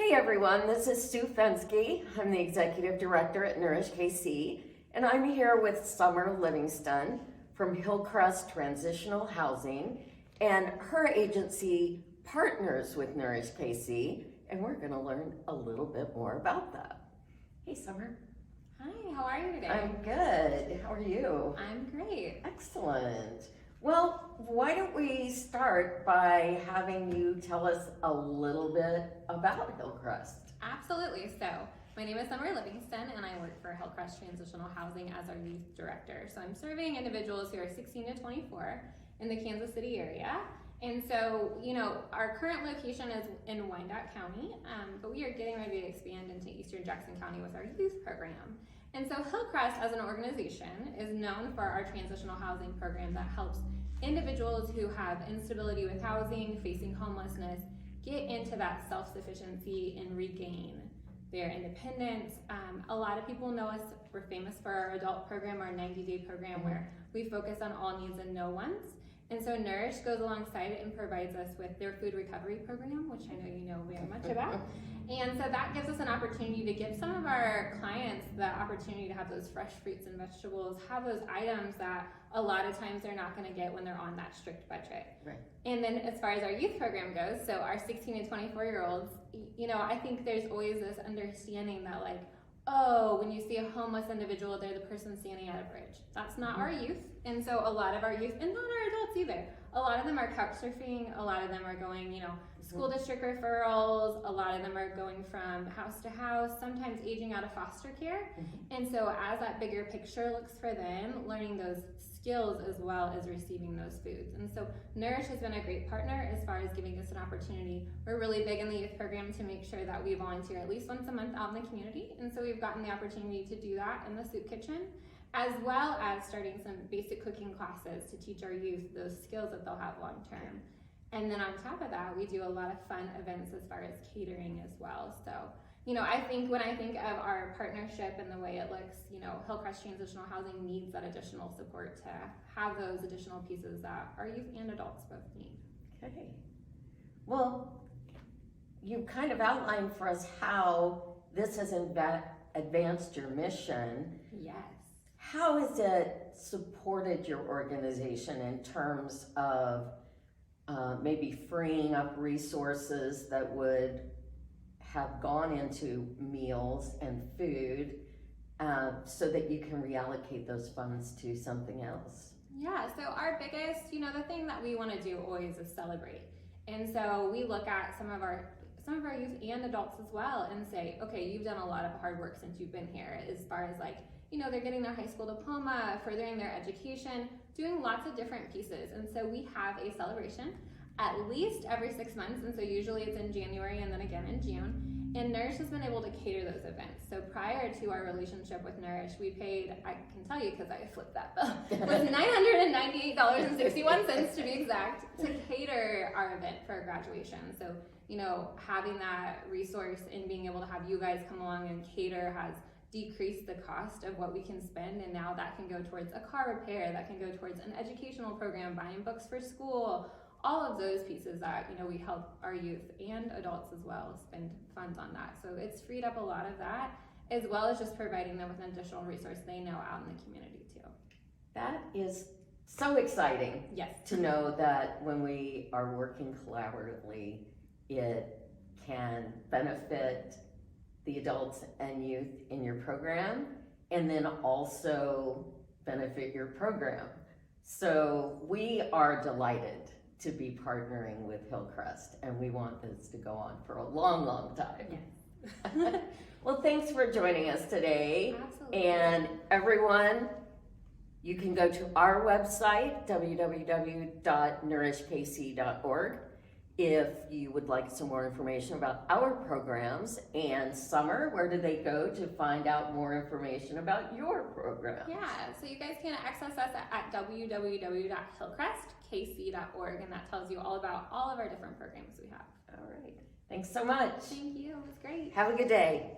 Hey everyone, this is Sue Fensky. I'm the Executive Director at Nourish KC, and I'm here with Summer Livingston from Hillcrest Transitional Housing, and her agency partners with Nourish KC, and we're going to learn a little bit more about that. Hey Summer. Hi, how are you today? I'm good. How are you? I'm great. Excellent. Well, why don't we start by having you tell us a little bit about Hillcrest? Absolutely. So, my name is Summer Livingston, and I work for Hillcrest Transitional Housing as our youth director. So, I'm serving individuals who are 16 to 24 in the Kansas City area. And so, our current location is in Wyandotte County, but we are getting ready to expand into Eastern Jackson County with our youth program. And so Hillcrest as an organization is known for our transitional housing program that helps individuals who have instability with housing, facing homelessness, get into that self-sufficiency and regain their independence. A lot of people know us, we're famous for our adult program, our 90-day program, where we focus on all needs and no wants. And so Nourish goes alongside it and provides us with their food recovery program, which I know you know very much about. And so that gives us an opportunity to give some of our clients the opportunity to have those fresh fruits and vegetables, have those items that a lot of times they're not going to get when they're on that strict budget. Right. And then as far as our youth program goes, so our 16 to 24-year-olds, I think there's always this understanding that when you see a homeless individual, they're the person standing at a bridge. That's not our youth. And so a lot of our youth, and not our adults either, a lot of them are couch surfing, a lot of them are going, school district referrals, a lot of them are going from house to house, sometimes aging out of foster care. And so as that bigger picture looks for them, learning those skills as well as receiving those foods. And so Nourish has been a great partner as far as giving us an opportunity. We're really big in the youth program to make sure that we volunteer at least once a month out in the community. And so we've gotten the opportunity to do that in the soup kitchen, as well as starting some basic cooking classes to teach our youth those skills that they'll have long term. And then on top of that, we do a lot of fun events as far as catering as well. So, I think when I think of our partnership and the way it looks, Hillcrest Transitional Housing needs that additional support to have those additional pieces that our youth and adults both need. Okay. Well, you kind of outlined for us how this has advanced your mission. Yes. How has it supported your organization in terms of maybe freeing up resources that would have gone into meals and food so that you can reallocate those funds to something else? Yeah, so our biggest, the thing that we want to do always is celebrate. And so we look at some of our youth and adults as well and say, okay, you've done a lot of hard work since you've been here, as far as they're getting their high school diploma, furthering their education, doing lots of different pieces. And so we have a celebration at least every 6 months. And so usually it's in January and then again in June. And Nourish has been able to cater those events. So prior to our relationship with Nourish, we paid, I can tell you because I flipped that bill, was $998.61 to be exact, to cater our event for graduation. So, having that resource and being able to have you guys come along and cater has decrease the cost of what we can spend, and now that can go towards a car repair, that can go towards an educational program, buying books for school, all of those pieces that we help our youth and adults as well spend funds on that. So it's freed up a lot of that, as well as just providing them with an additional resource they know out in the community too. That is so exciting. Yes. To know that when we are working collaboratively, it can benefit the adults and youth in your program, and then also benefit your program. So we are delighted to be partnering with Hillcrest, and we want this to go on for a long, long time. Yes. Well, thanks for joining us today. Absolutely. And everyone, you can go to our website, www.nourishkc.org, if you would like some more information about our programs. And Summer, where do they go to find out more information about your program? Yeah, so you guys can access us at www.hillcrestkc.org, and that tells you all about all of our different programs we have. All right. Thanks so much. Thank you. It was great. Have a good day.